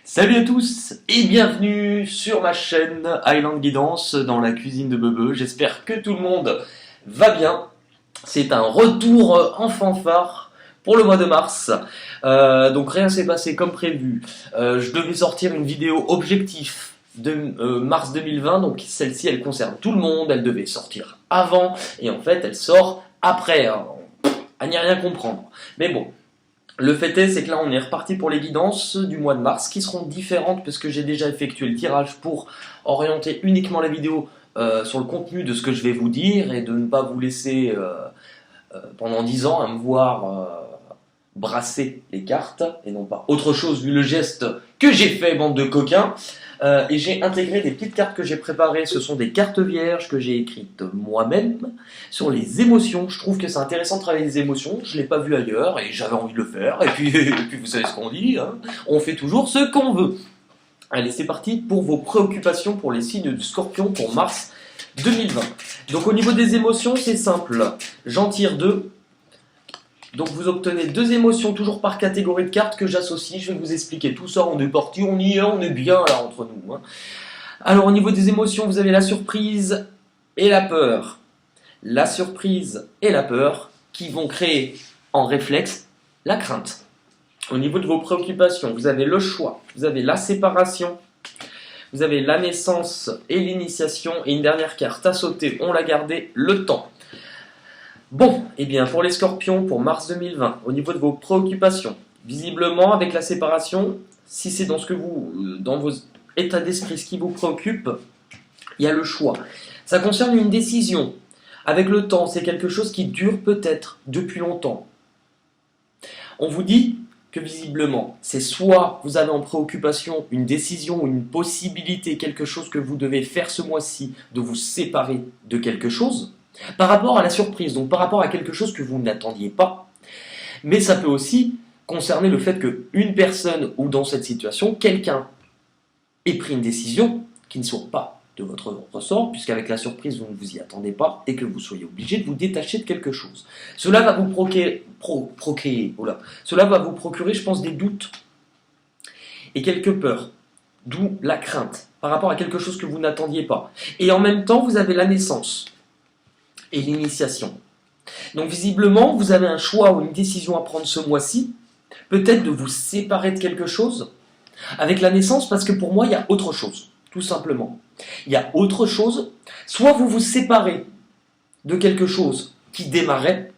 Salut à tous et bienvenue sur ma chaîne Highland Guidance dans la cuisine de Bebe. J'espère que tout le monde va bien. C'est un retour en fanfare pour le mois de mars. Donc rien s'est passé comme prévu. Je devais sortir une vidéo objectif de mars 2020. Donc celle-ci elle concerne tout le monde. Elle devait sortir avant et en fait elle sort après. À n'y rien comprendre. Mais bon. Le fait est, c'est que là on est reparti pour les guidances du mois de mars qui seront différentes parce que j'ai déjà effectué le tirage pour orienter uniquement la vidéo sur le contenu de ce que je vais vous dire et de ne pas vous laisser pendant 10 ans à me voir brasser les cartes et non pas autre chose vu le geste que j'ai fait, bande de coquins. Et j'ai intégré des petites cartes que j'ai préparées. Ce sont des cartes vierges que j'ai écrites moi-même sur les émotions. Je trouve que c'est intéressant de travailler les émotions. Je ne l'ai pas vu ailleurs et j'avais envie de le faire. Et puis vous savez ce qu'on dit, hein, on fait toujours ce qu'on veut. Allez, c'est parti pour vos préoccupations pour les signes du Scorpion pour mars 2020. Donc au niveau des émotions, c'est simple. J'en tire deux. Donc vous obtenez deux émotions toujours par catégorie de cartes que j'associe. Je vais vous expliquer tout ça. On est parti, on y est, on est bien là entre nous. Hein. Alors au niveau des émotions, vous avez la surprise et la peur. La surprise et la peur qui vont créer en réflexe la crainte. Au niveau de vos préoccupations, vous avez le choix, vous avez la séparation, vous avez la naissance et l'initiation. Et une dernière carte à sauter, on l'a gardée, le temps. Bon, et bien pour les scorpions, pour mars 2020, au niveau de vos préoccupations, visiblement avec la séparation, si c'est dans dans vos états d'esprit ce qui vous préoccupe, il y a le choix. Ça concerne une décision. Avec le temps, c'est quelque chose qui dure peut-être depuis longtemps. On vous dit que visiblement, c'est soit vous avez en préoccupation une décision ou une possibilité, quelque chose que vous devez faire ce mois-ci, de vous séparer de quelque chose, par rapport à la surprise, donc par rapport à quelque chose que vous n'attendiez pas. Mais ça peut aussi concerner le fait qu'une personne ou dans cette situation, quelqu'un ait pris une décision qui ne soit pas de votre ressort, puisqu'avec la surprise, vous ne vous y attendez pas et que vous soyez obligé de vous détacher de quelque chose. Cela va vous Cela va vous procurer, je pense, des doutes et quelques peurs, d'où la crainte par rapport à quelque chose que vous n'attendiez pas. Et en même temps, vous avez la naissance et l'initiation. Donc visiblement, vous avez un choix ou une décision à prendre ce mois-ci, peut-être de vous séparer de quelque chose, avec la naissance, parce que pour moi, il y a autre chose, tout simplement. Il y a autre chose, soit vous vous séparez de quelque chose qui démarrait,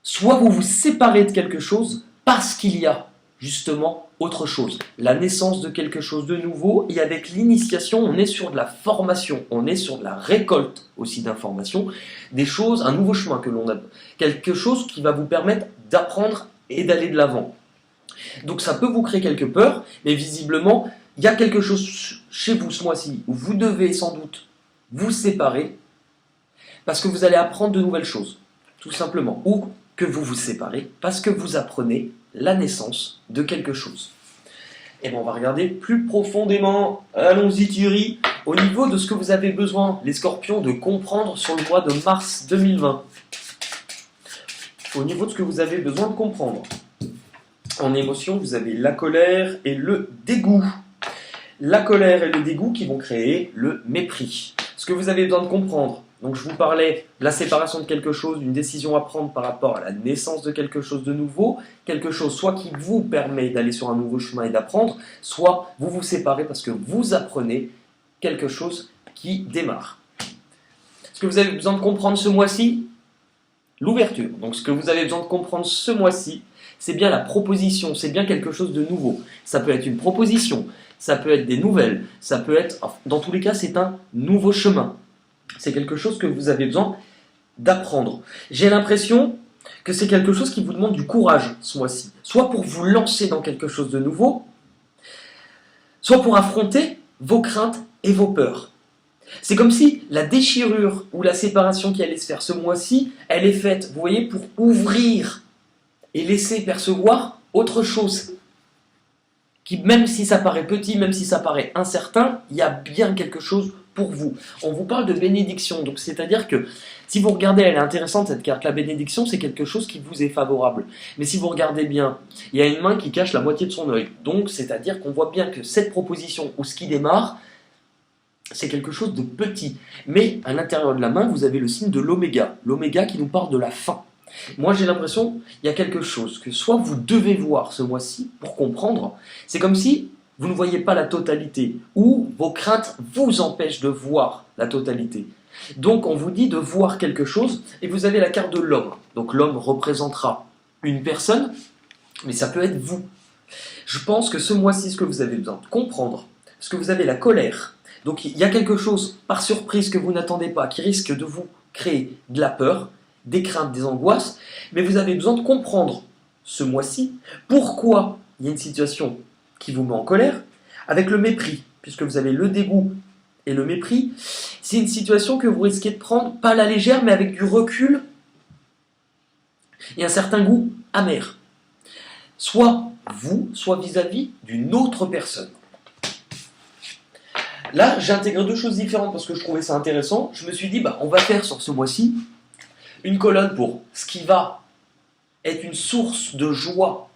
soit vous vous séparez de quelque chose parce qu'il y a justement autre chose, la naissance de quelque chose de nouveau, et avec l'initiation, on est sur de la formation, on est sur de la récolte aussi d'informations, des choses, un nouveau chemin que l'on a, quelque chose qui va vous permettre d'apprendre et d'aller de l'avant. Donc ça peut vous créer quelques peurs, mais visiblement, il y a quelque chose chez vous ce mois-ci où vous devez sans doute vous séparer parce que vous allez apprendre de nouvelles choses, tout simplement, ou que vous vous séparez parce que vous apprenez la naissance de quelque chose. Et bien on va regarder plus profondément, allons-y Thierry, au niveau de ce que vous avez besoin, les scorpions, de comprendre sur le mois de mars 2020. Au niveau de ce que vous avez besoin de comprendre. En émotion, vous avez la colère et le dégoût. La colère et le dégoût qui vont créer le mépris. Ce que vous avez besoin de comprendre. Donc je vous parlais de la séparation de quelque chose, d'une décision à prendre par rapport à la naissance de quelque chose de nouveau, quelque chose soit qui vous permet d'aller sur un nouveau chemin et d'apprendre, soit vous vous séparez parce que vous apprenez quelque chose qui démarre. Ce que vous avez besoin de comprendre ce mois-ci, l'ouverture. Donc ce que vous avez besoin de comprendre ce mois-ci, c'est bien la proposition, c'est bien quelque chose de nouveau. Ça peut être une proposition, ça peut être des nouvelles, ça peut être, dans tous les cas, c'est un nouveau chemin. C'est quelque chose que vous avez besoin d'apprendre. J'ai l'impression que c'est quelque chose qui vous demande du courage ce mois-ci. Soit pour vous lancer dans quelque chose de nouveau, soit pour affronter vos craintes et vos peurs. C'est comme si la déchirure ou la séparation qui allait se faire ce mois-ci, elle est faite, vous voyez, pour ouvrir et laisser percevoir autre chose. Qui, même si ça paraît petit, même si ça paraît incertain, il y a bien quelque chose pour vous. On vous parle de bénédiction, donc c'est-à-dire que si vous regardez, elle est intéressante cette carte, la bénédiction c'est quelque chose qui vous est favorable. Mais si vous regardez bien, il y a une main qui cache la moitié de son œil. Donc c'est-à-dire qu'on voit bien que cette proposition ou ce qui démarre, c'est quelque chose de petit. Mais à l'intérieur de la main, vous avez le signe de l'oméga. L'oméga qui nous parle de la fin. Moi j'ai l'impression qu'il y a quelque chose que soit vous devez voir ce mois-ci pour comprendre, c'est comme si vous ne voyez pas la totalité, ou vos craintes vous empêchent de voir la totalité. Donc on vous dit de voir quelque chose, et vous avez la carte de l'homme. Donc l'homme représentera une personne, mais ça peut être vous. Je pense que ce mois-ci, ce que vous avez besoin de comprendre, parce que vous avez la colère. Donc il y a quelque chose par surprise que vous n'attendez pas, qui risque de vous créer de la peur, des craintes, des angoisses, mais vous avez besoin de comprendre ce mois-ci pourquoi il y a une situation qui vous met en colère, avec le mépris, puisque vous avez le dégoût et le mépris. C'est une situation que vous risquez de prendre, pas à la légère, mais avec du recul et un certain goût amer. Soit vous, soit vis-à-vis d'une autre personne. Là, j'ai intégré deux choses différentes parce que je trouvais ça intéressant. Je me suis dit, on va faire sur ce mois-ci une colonne pour ce qui va être une source de joie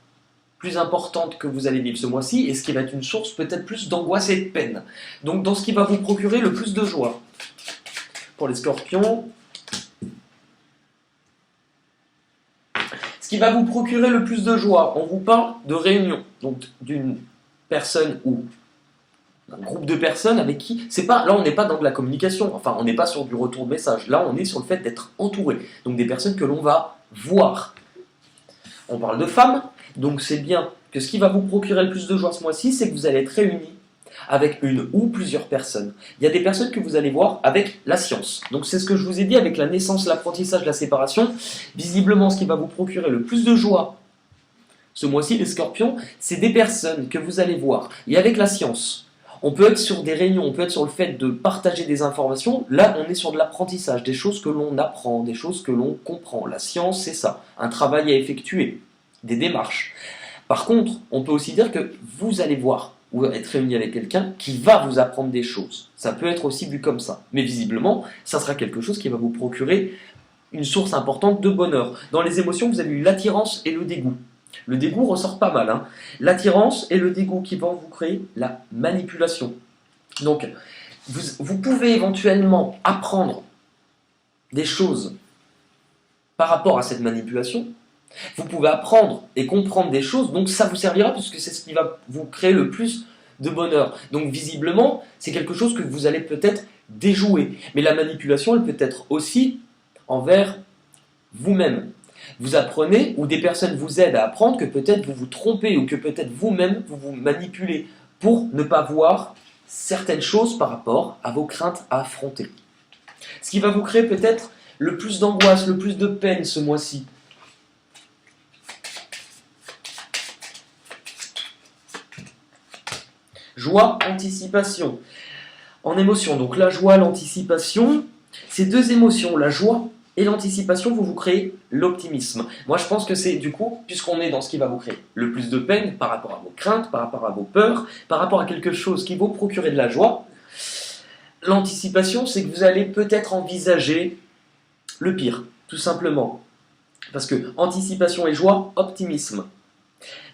plus importante que vous allez vivre ce mois-ci et ce qui va être une source peut-être plus d'angoisse et de peine. Donc dans ce qui va vous procurer le plus de joie. Pour les scorpions, ce qui va vous procurer le plus de joie, on vous parle de réunion, donc d'une personne ou un groupe de personnes avec qui, là on n'est pas dans de la communication, enfin on n'est pas sur du retour de message, là on est sur le fait d'être entouré, donc des personnes que l'on va voir. On parle de femmes, donc c'est bien que ce qui va vous procurer le plus de joie ce mois-ci, c'est que vous allez être réunis avec une ou plusieurs personnes. Il y a des personnes que vous allez voir avec la science. Donc c'est ce que je vous ai dit avec la naissance, l'apprentissage, la séparation. Visiblement, ce qui va vous procurer le plus de joie ce mois-ci, les scorpions, c'est des personnes que vous allez voir. Et avec la science, on peut être sur des réunions, on peut être sur le fait de partager des informations. Là, on est sur de l'apprentissage, des choses que l'on apprend, des choses que l'on comprend. La science, c'est ça, un travail à effectuer, des démarches. Par contre, on peut aussi dire que vous allez voir ou être réuni avec quelqu'un qui va vous apprendre des choses. Ça peut être aussi vu comme ça. Mais visiblement, ça sera quelque chose qui va vous procurer une source importante de bonheur. Dans les émotions, vous avez eu l'attirance et le dégoût. Le dégoût ressort pas mal. L'attirance et le dégoût qui vont vous créer la manipulation. Donc, vous pouvez éventuellement apprendre des choses par rapport à cette manipulation. Vous pouvez apprendre et comprendre des choses, donc ça vous servira puisque c'est ce qui va vous créer le plus de bonheur. Donc visiblement, c'est quelque chose que vous allez peut-être déjouer. Mais la manipulation, elle peut être aussi envers vous-même. Vous apprenez, ou des personnes vous aident à apprendre que peut-être vous vous trompez, ou que peut-être vous-même vous vous manipulez pour ne pas voir certaines choses par rapport à vos craintes à affronter. Ce qui va vous créer peut-être le plus d'angoisse, le plus de peine ce mois-ci. Joie, anticipation. En émotion, donc la joie, l'anticipation, ces deux émotions, la joie et l'anticipation, vous créez l'optimisme. Moi, je pense que c'est du coup, puisqu'on est dans ce qui va vous créer le plus de peine par rapport à vos craintes, par rapport à vos peurs, par rapport à quelque chose qui vous procurer de la joie, l'anticipation, c'est que vous allez peut-être envisager le pire, tout simplement. Parce que anticipation et joie, optimisme.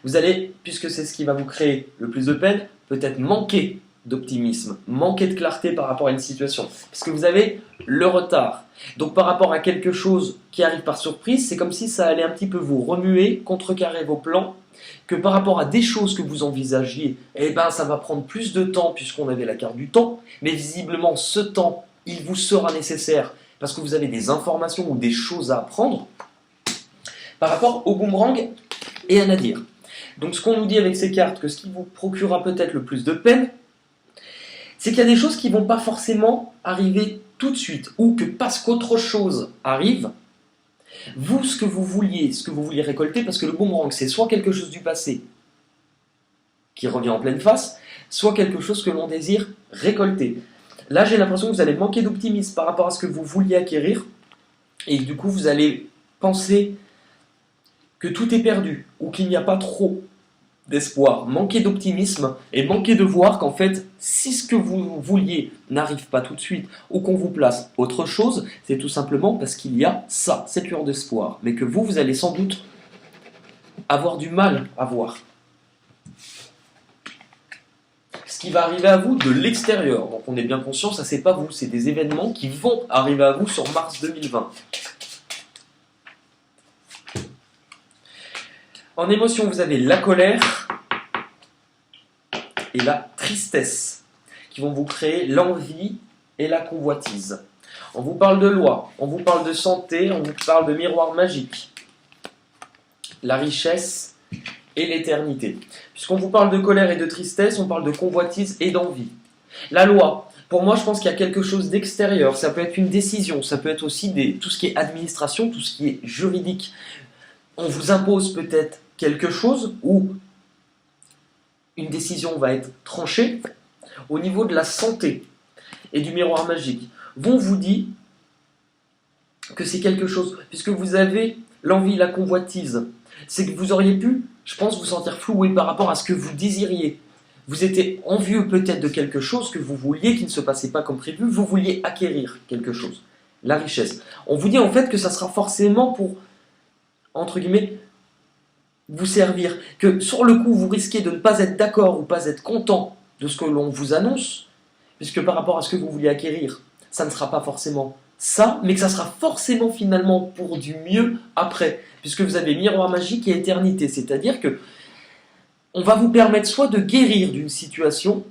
Vous allez, puisque c'est ce qui va vous créer le plus de peine, peut-être manquer d'optimisme, manquer de clarté par rapport à une situation. Parce que vous avez le retard. Donc par rapport à quelque chose qui arrive par surprise, c'est comme si ça allait un petit peu vous remuer, contrecarrer vos plans, que par rapport à des choses que vous envisagiez, ça va prendre plus de temps puisqu'on avait la carte du temps, mais visiblement ce temps, il vous sera nécessaire parce que vous avez des informations ou des choses à apprendre par rapport au boomerang et à Nadir. Donc ce qu'on nous dit avec ces cartes, que ce qui vous procurera peut-être le plus de peine, c'est qu'il y a des choses qui ne vont pas forcément arriver tout de suite, ou que parce qu'autre chose arrive, vous, ce que vous vouliez récolter, parce que le boomerang, c'est soit quelque chose du passé qui revient en pleine face, soit quelque chose que l'on désire récolter. Là, j'ai l'impression que vous allez manquer d'optimisme par rapport à ce que vous vouliez acquérir, et du coup, vous allez penser que tout est perdu, ou qu'il n'y a pas trop d'espoir, manquer d'optimisme et manquer de voir qu'en fait, si ce que vous vouliez n'arrive pas tout de suite ou qu'on vous place autre chose, c'est tout simplement parce qu'il y a ça, cette lueur d'espoir, mais que vous allez sans doute avoir du mal à voir. Ce qui va arriver à vous de l'extérieur, donc on est bien conscient, ça c'est pas vous, c'est des événements qui vont arriver à vous sur mars 2020. En émotion, vous avez la colère et la tristesse, qui vont vous créer l'envie et la convoitise. On vous parle de loi, on vous parle de santé, on vous parle de miroir magique, la richesse et l'éternité. Puisqu'on vous parle de colère et de tristesse, on parle de convoitise et d'envie. La loi, pour moi, je pense qu'il y a quelque chose d'extérieur. Ça peut être une décision, ça peut être aussi tout ce qui est administration, tout ce qui est juridique. On vous impose peut-être quelque chose ou une décision va être tranchée. Au niveau de la santé et du miroir magique, on vous dit que c'est quelque chose, puisque vous avez l'envie, la convoitise, c'est que vous auriez pu, je pense, vous sentir floué par rapport à ce que vous désiriez. Vous étiez envieux peut-être de quelque chose que vous vouliez, qui ne se passait pas comme prévu, vous vouliez acquérir quelque chose, la richesse. On vous dit en fait que ça sera forcément pour, entre guillemets, vous servir, que sur le coup vous risquez de ne pas être d'accord ou pas être content de ce que l'on vous annonce, puisque par rapport à ce que vous vouliez acquérir, ça ne sera pas forcément ça, mais que ça sera forcément finalement pour du mieux après, puisque vous avez miroir magique et éternité, c'est-à-dire que on va vous permettre soit de guérir d'une situation,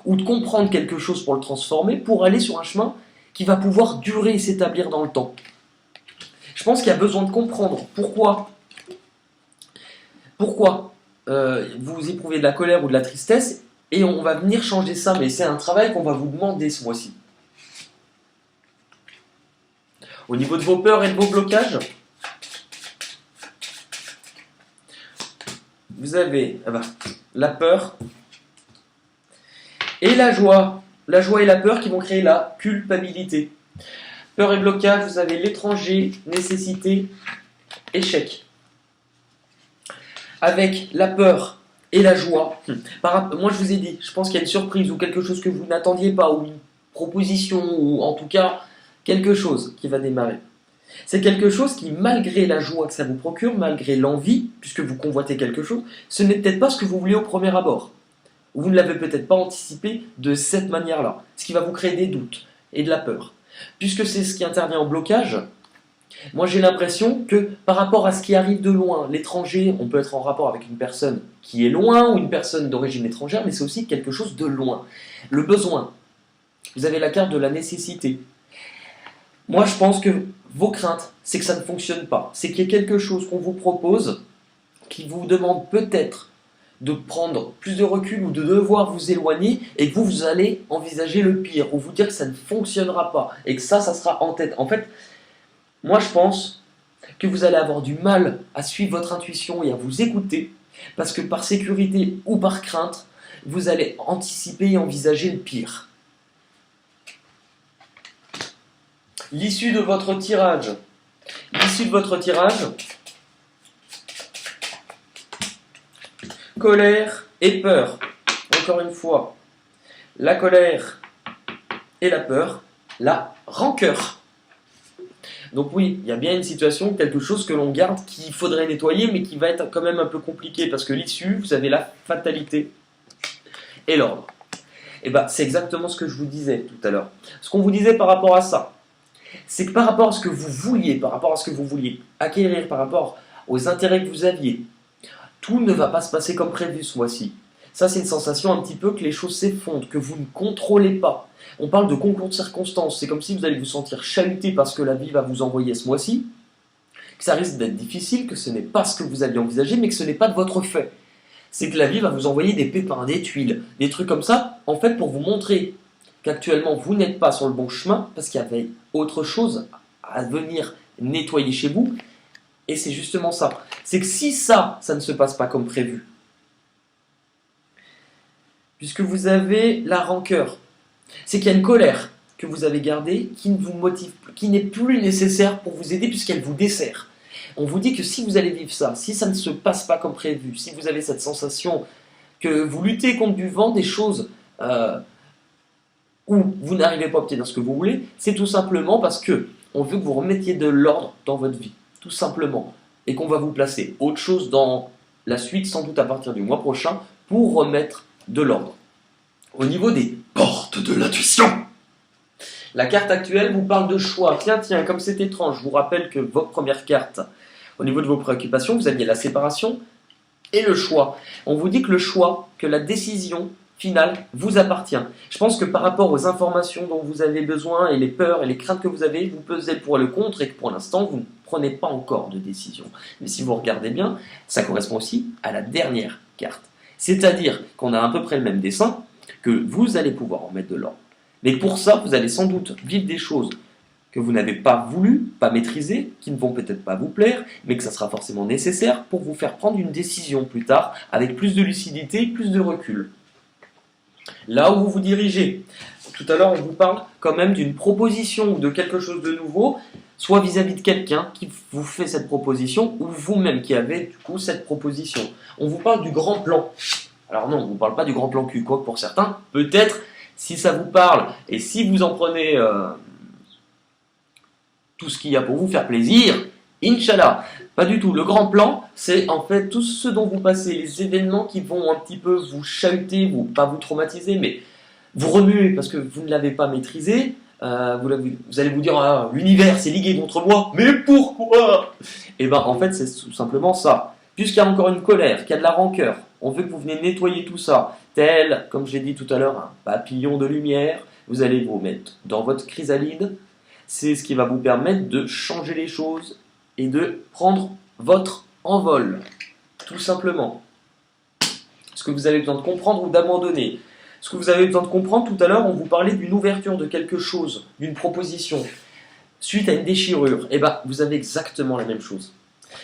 ou de comprendre quelque chose pour le transformer, pour aller sur un chemin qui va pouvoir durer et s'établir dans le temps. Je pense qu'il y a besoin de comprendre pourquoi vous éprouvez de la colère ou de la tristesse, et on va venir changer ça, mais c'est un travail qu'on va vous demander ce mois-ci. Au niveau de vos peurs et de vos blocages, vous avez la peur et la joie. La joie et la peur qui vont créer la culpabilité. Peur et blocage, vous avez l'étranger, nécessité, échec. Avec la peur et la joie, moi je vous ai dit, je pense qu'il y a une surprise ou quelque chose que vous n'attendiez pas, ou une proposition, ou en tout cas quelque chose qui va démarrer. C'est quelque chose qui, malgré la joie que ça vous procure, malgré l'envie, puisque vous convoitez quelque chose, ce n'est peut-être pas ce que vous vouliez au premier abord. Vous ne l'avez peut-être pas anticipé de cette manière-là, ce qui va vous créer des doutes et de la peur. Puisque c'est ce qui intervient en blocage, moi j'ai l'impression que par rapport à ce qui arrive de loin, l'étranger, on peut être en rapport avec une personne qui est loin ou une personne d'origine étrangère, mais c'est aussi quelque chose de loin. Le besoin, vous avez la carte de la nécessité. Moi je pense que vos craintes, c'est que ça ne fonctionne pas. C'est qu'il y a quelque chose qu'on vous propose qui vous demande peut-être de prendre plus de recul ou de devoir vous éloigner et que vous allez envisager le pire ou vous dire que ça ne fonctionnera pas et que ça sera en tête. En fait, moi je pense que vous allez avoir du mal à suivre votre intuition et à vous écouter parce que par sécurité ou par crainte, vous allez anticiper et envisager le pire. L'issue de votre tirage. L'issue de votre tirage. Colère et peur. Encore une fois, la colère et la peur, la rancœur. Donc oui, il y a bien une situation, quelque chose que l'on garde qu'il faudrait nettoyer, mais qui va être quand même un peu compliqué, parce que l'issue, vous avez la fatalité et l'ordre. Et bien, c'est exactement ce que je vous disais tout à l'heure. Ce qu'on vous disait par rapport à ça, c'est que par rapport à ce que vous vouliez, par rapport à ce que vous vouliez acquérir, par rapport aux intérêts que vous aviez, tout ne va pas se passer comme prévu ce mois-ci. Ça, c'est une sensation un petit peu que les choses s'effondrent, que vous ne contrôlez pas. On parle de concours de circonstances. C'est comme si vous allez vous sentir chahuté parce que la vie va vous envoyer ce mois-ci, que ça risque d'être difficile, que ce n'est pas ce que vous aviez envisagé, mais que ce n'est pas de votre fait. C'est que la vie va vous envoyer des pépins, des tuiles, des trucs comme ça, en fait, pour vous montrer qu'actuellement, vous n'êtes pas sur le bon chemin, parce qu'il y avait autre chose à venir nettoyer chez vous. Et c'est justement ça. C'est que si ça ne se passe pas comme prévu, puisque vous avez la rancœur, c'est qu'il y a une colère que vous avez gardée qui ne vous motive plus, qui n'est plus nécessaire pour vous aider puisqu'elle vous dessert. On vous dit que si vous allez vivre ça, si ça ne se passe pas comme prévu, si vous avez cette sensation que vous luttez contre du vent, des choses où vous n'arrivez pas à obtenir ce que vous voulez, c'est tout simplement parce que on veut que vous remettiez de l'ordre dans votre vie, tout simplement, et qu'on va vous placer autre chose dans la suite, sans doute à partir du mois prochain, pour remettre de l'ordre. Au niveau des portes de l'intuition, la carte actuelle vous parle de choix. Tiens, comme c'est étrange, je vous rappelle que votre première carte, au niveau de vos préoccupations, vous aviez la séparation et le choix. On vous dit que le choix, que la décision finale vous appartient. Je pense que par rapport aux informations dont vous avez besoin et les peurs et les craintes que vous avez, vous pesez le pour et le contre et que pour l'instant, vous ne prenez pas encore de décision. Mais si vous regardez bien, ça correspond aussi à la dernière carte. C'est-à-dire qu'on a à peu près le même dessin, que vous allez pouvoir en mettre de l'ordre. Mais pour ça, vous allez sans doute vivre des choses que vous n'avez pas voulu, pas maîtriser, qui ne vont peut-être pas vous plaire, mais que ça sera forcément nécessaire pour vous faire prendre une décision plus tard, avec plus de lucidité, plus de recul. Là où vous vous dirigez, tout à l'heure on vous parle quand même d'une proposition ou de quelque chose de nouveau, soit vis-à-vis de quelqu'un qui vous fait cette proposition, ou vous-même qui avez du coup cette proposition. On vous parle du grand plan. Alors non, on ne vous parle pas du grand plan cul, quoi, pour certains, peut-être, si ça vous parle, et si vous en prenez tout ce qu'il y a pour vous faire plaisir, Inch'Allah, pas du tout. Le grand plan, c'est en fait tout ce dont vous passez, les événements qui vont un petit peu vous chahuter, pas vous traumatiser, mais vous remuer parce que vous ne l'avez pas maîtrisé. Vous allez vous dire, ah, l'univers s'est ligué contre moi, mais pourquoi? Et bien en fait, c'est tout simplement ça. Puisqu'il y a encore une colère, qu'il y a de la rancœur, on veut que vous venez nettoyer tout ça, tel, comme j'ai dit tout à l'heure, un papillon de lumière. Vous allez vous mettre dans votre chrysalide. C'est ce qui va vous permettre de changer les choses et de prendre votre envol, tout simplement. Ce que vous avez besoin de comprendre ou d'abandonner. Ce que vous avez besoin de comprendre, tout à l'heure, on vous parlait d'une ouverture de quelque chose, d'une proposition, suite à une déchirure. Et bien, vous avez exactement la même chose.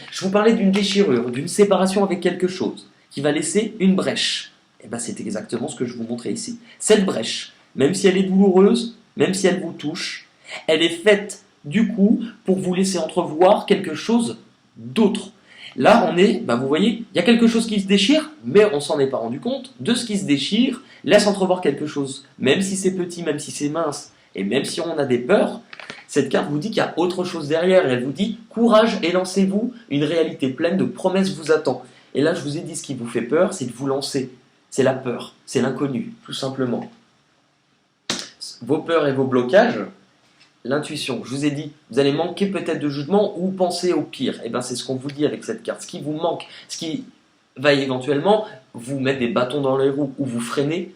Je vous parlais d'une déchirure, d'une séparation avec quelque chose, qui va laisser une brèche. Et bien, c'est exactement ce que je vous montrais ici. Cette brèche, même si elle est douloureuse, même si elle vous touche, elle est faite du coup pour vous laisser entrevoir quelque chose d'autre. Là, vous voyez, il y a quelque chose qui se déchire, mais on s'en est pas rendu compte. De ce qui se déchire, laisse entrevoir quelque chose, même si c'est petit, même si c'est mince, et même si on a des peurs. Cette carte vous dit qu'il y a autre chose derrière, et elle vous dit courage et lancez-vous, une réalité pleine de promesses vous attend. Et là, je vous ai dit ce qui vous fait peur, c'est de vous lancer. C'est la peur, c'est l'inconnu, tout simplement. Vos peurs et vos blocages, l'intuition, je vous ai dit, vous allez manquer peut-être de jugement ou penser au pire. Et bien c'est ce qu'on vous dit avec cette carte. Ce qui vous manque, ce qui va éventuellement vous mettre des bâtons dans les roues ou vous freiner,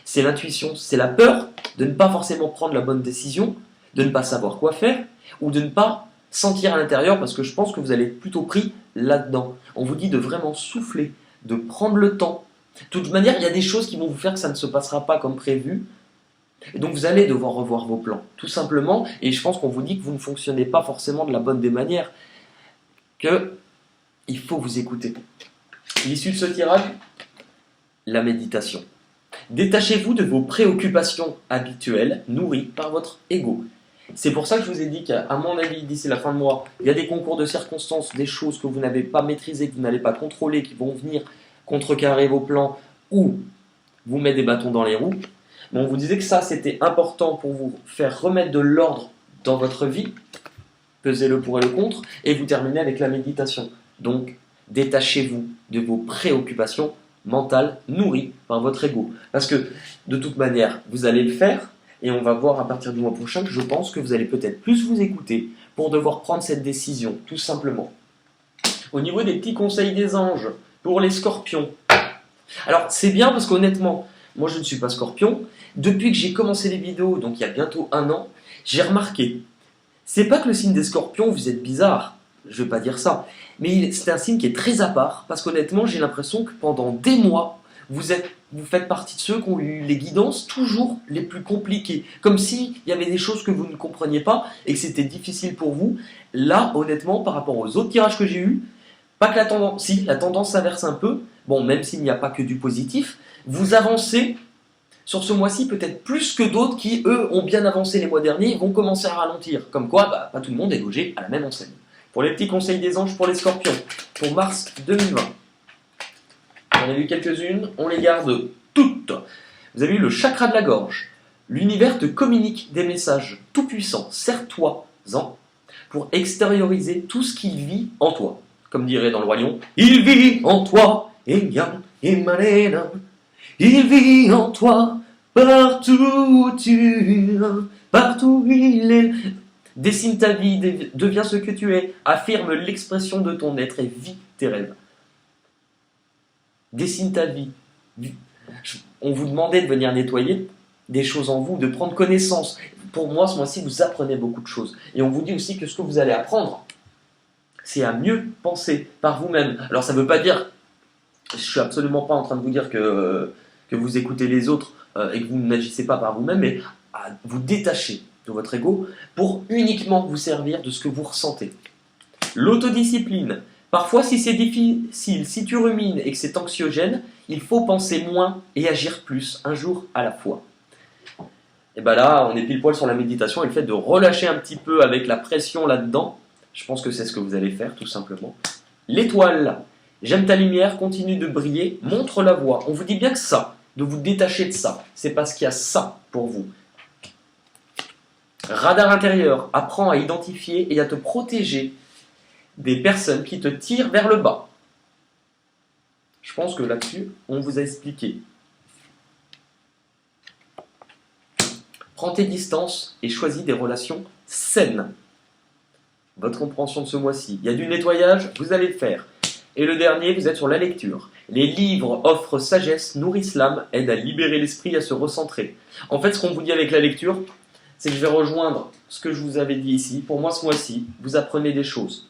c'est l'intuition, c'est la peur de ne pas forcément prendre la bonne décision, de ne pas savoir quoi faire ou de ne pas sentir à l'intérieur parce que je pense que vous allez être plutôt pris là-dedans. On vous dit de vraiment souffler, de prendre le temps. De toute manière, il y a des choses qui vont vous faire que ça ne se passera pas comme prévu. Et donc vous allez devoir revoir vos plans, tout simplement, et je pense qu'on vous dit que vous ne fonctionnez pas forcément de la bonne des manières, qu'il faut vous écouter. L'issue de ce tirage, la méditation. Détachez-vous de vos préoccupations habituelles, nourries par votre ego. C'est pour ça que je vous ai dit qu'à mon avis, d'ici la fin de mois, il y a des concours de circonstances, des choses que vous n'avez pas maîtrisées, que vous n'allez pas contrôler, qui vont venir contrecarrer vos plans ou vous mettre des bâtons dans les roues. Mais on vous disait que ça, c'était important pour vous faire remettre de l'ordre dans votre vie, pesez le pour et le contre, et vous terminez avec la méditation. Donc, détachez-vous de vos préoccupations mentales nourries par votre ego. Parce que, de toute manière, vous allez le faire, et on va voir à partir du mois prochain que je pense que vous allez peut-être plus vous écouter pour devoir prendre cette décision, tout simplement. Au niveau des petits conseils des anges, pour les scorpions. Alors, c'est bien parce qu'honnêtement, moi je ne suis pas scorpion. Depuis que j'ai commencé les vidéos, donc il y a bientôt 1 an, j'ai remarqué, c'est pas que le signe des scorpions, vous êtes bizarre, je vais pas dire ça, mais c'est un signe qui est très à part, parce qu'honnêtement, j'ai l'impression que pendant des mois, vous faites partie de ceux qui ont eu les guidances toujours les plus compliquées, comme s'il y avait des choses que vous ne compreniez pas et que c'était difficile pour vous. Là, honnêtement, par rapport aux autres tirages que j'ai eus, pas que la tendance s'inverse un peu, bon, même s'il n'y a pas que du positif, vous avancez sur ce mois-ci peut-être plus que d'autres qui, eux, ont bien avancé les mois derniers et vont commencer à ralentir. Comme quoi, pas tout le monde est logé à la même enseigne. Pour les petits conseils des anges pour les scorpions, pour mars 2020. On a vu quelques-unes, on les garde toutes. Vous avez eu le chakra de la gorge. L'univers te communique des messages tout-puissants. Sers-toi-en pour extérioriser tout ce qui vit en toi. Comme dirait dans le Roi Lion, il vit en toi, il vit en toi, partout où tu es, partout où il est. Dessine ta vie, deviens ce que tu es, affirme l'expression de ton être et vis tes rêves. Dessine ta vie. On vous demandait de venir nettoyer des choses en vous, de prendre connaissance. Pour moi, ce mois-ci, vous apprenez beaucoup de choses. Et on vous dit aussi que ce que vous allez apprendre, c'est à mieux penser par vous-même. Alors ça ne veut pas dire, je ne suis absolument pas en train de vous dire que vous écoutez les autres et que vous n'agissez pas par vous-même, mais à vous détacher de votre ego pour uniquement vous servir de ce que vous ressentez. L'autodiscipline. Parfois, si c'est difficile, si tu rumines et que c'est anxiogène, il faut penser moins et agir plus, un jour à la fois. Et bien là, on est pile poil sur la méditation et le fait de relâcher un petit peu avec la pression là-dedans. Je pense que c'est ce que vous allez faire, tout simplement. L'étoile. J'aime ta lumière, continue de briller, montre la voie. On vous dit bien que ça, de vous détacher de ça. C'est parce qu'il y a ça pour vous. Radar intérieur. Apprends à identifier et à te protéger des personnes qui te tirent vers le bas. Je pense que là-dessus, on vous a expliqué. Prends tes distances et choisis des relations saines. Votre compréhension de ce mois-ci. Il y a du nettoyage, vous allez le faire. Et le dernier, vous êtes sur la lecture. Les livres offrent sagesse, nourrissent l'âme, aident à libérer l'esprit, à se recentrer. En fait, ce qu'on vous dit avec la lecture, c'est que je vais rejoindre ce que je vous avais dit ici. Pour moi, ce mois-ci, vous apprenez des choses.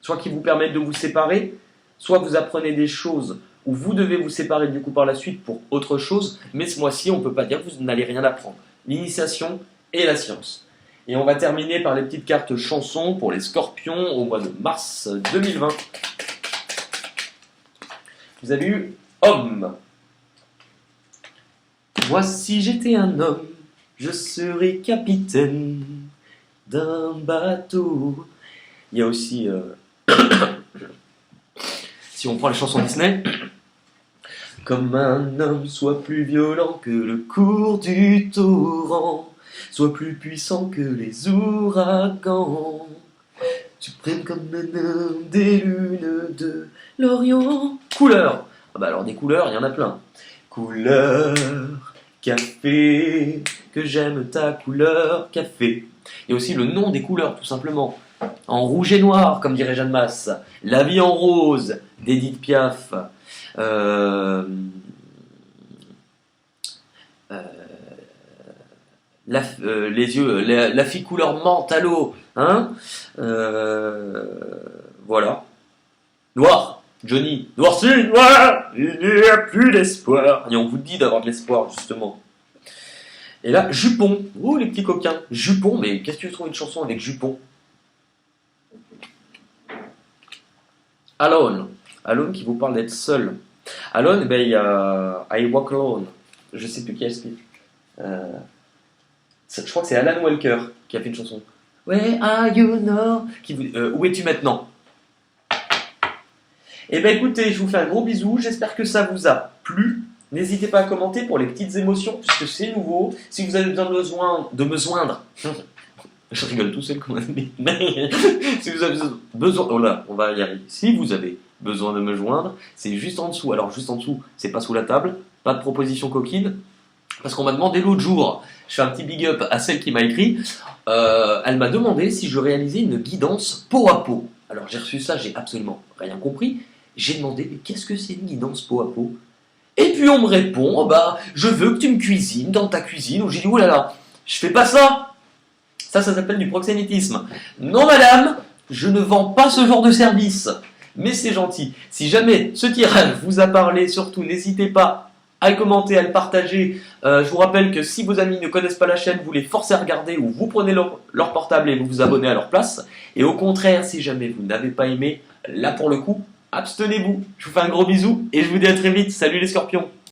Soit qui vous permettent de vous séparer, soit vous apprenez des choses où vous devez vous séparer du coup par la suite pour autre chose, mais ce mois-ci, on ne peut pas dire que vous n'allez rien apprendre. L'initiation et la science. Et on va terminer par les petites cartes chansons pour les scorpions au mois de mars 2020. Vous avez eu homme. Moi, si j'étais un homme, je serais capitaine d'un bateau. Il y a aussi, si on prend les chansons Disney, comme un homme soit plus violent que le cours du torrent, soit plus puissant que les ouragans, suprême comme un homme des lunes de l'Orient. Couleur. Ah bah alors des couleurs, il y en a plein. Couleur café, que j'aime ta couleur café. Et aussi le nom des couleurs, tout simplement. En rouge et noir, comme dirait Jeanne Masse. La vie en rose, d'Edith Piaf. Les yeux, la fille couleur menthe à l'eau. Hein, voilà. Noir, Johnny. Noirci, noir, il n'y a plus d'espoir. Et on vous dit d'avoir de l'espoir, justement. Et là, jupon. Oh, les petits coquins. Jupon, mais qu'est-ce que tu trouves une chanson avec jupon? Alone. Alone qui vous parle d'être seul. Alone, ben, il y a I Walk Alone. Je sais plus qui explique. Je crois que c'est Alan Walker qui a fait une chanson. Where are you now? Où es-tu maintenant? Eh bien écoutez, je vous fais un gros bisou. J'espère que ça vous a plu. N'hésitez pas à commenter pour les petites émotions, puisque c'est nouveau. Si vous avez besoin de me joindre, je rigole tout seul comme un bébé. Si vous avez besoin, oh là, on va y arriver. Si vous avez besoin de me joindre, c'est juste en dessous. Alors juste en dessous, c'est pas sous la table, pas de proposition coquine, parce qu'on m'a demandé l'autre jour. Je fais un petit big up à celle qui m'a écrit. Elle m'a demandé si je réalisais une guidance peau à peau. Alors j'ai reçu ça, j'ai absolument rien compris. J'ai demandé, mais qu'est-ce que c'est une guidance peau à peau? Et puis on me répond, bah, je veux que tu me cuisines dans ta cuisine. Où j'ai dit, oh là là, je fais pas ça. Ça s'appelle du proxénétisme. Non madame, je ne vends pas ce genre de service. Mais c'est gentil. Si jamais ce tirage vous a parlé, surtout n'hésitez pas à le commenter, à le partager. Je vous rappelle que si vos amis ne connaissent pas la chaîne, vous les forcez à regarder ou vous prenez leur portable et vous vous abonnez à leur place. Et au contraire, si jamais vous n'avez pas aimé, là pour le coup, abstenez-vous. Je vous fais un gros bisou et je vous dis à très vite. Salut les scorpions!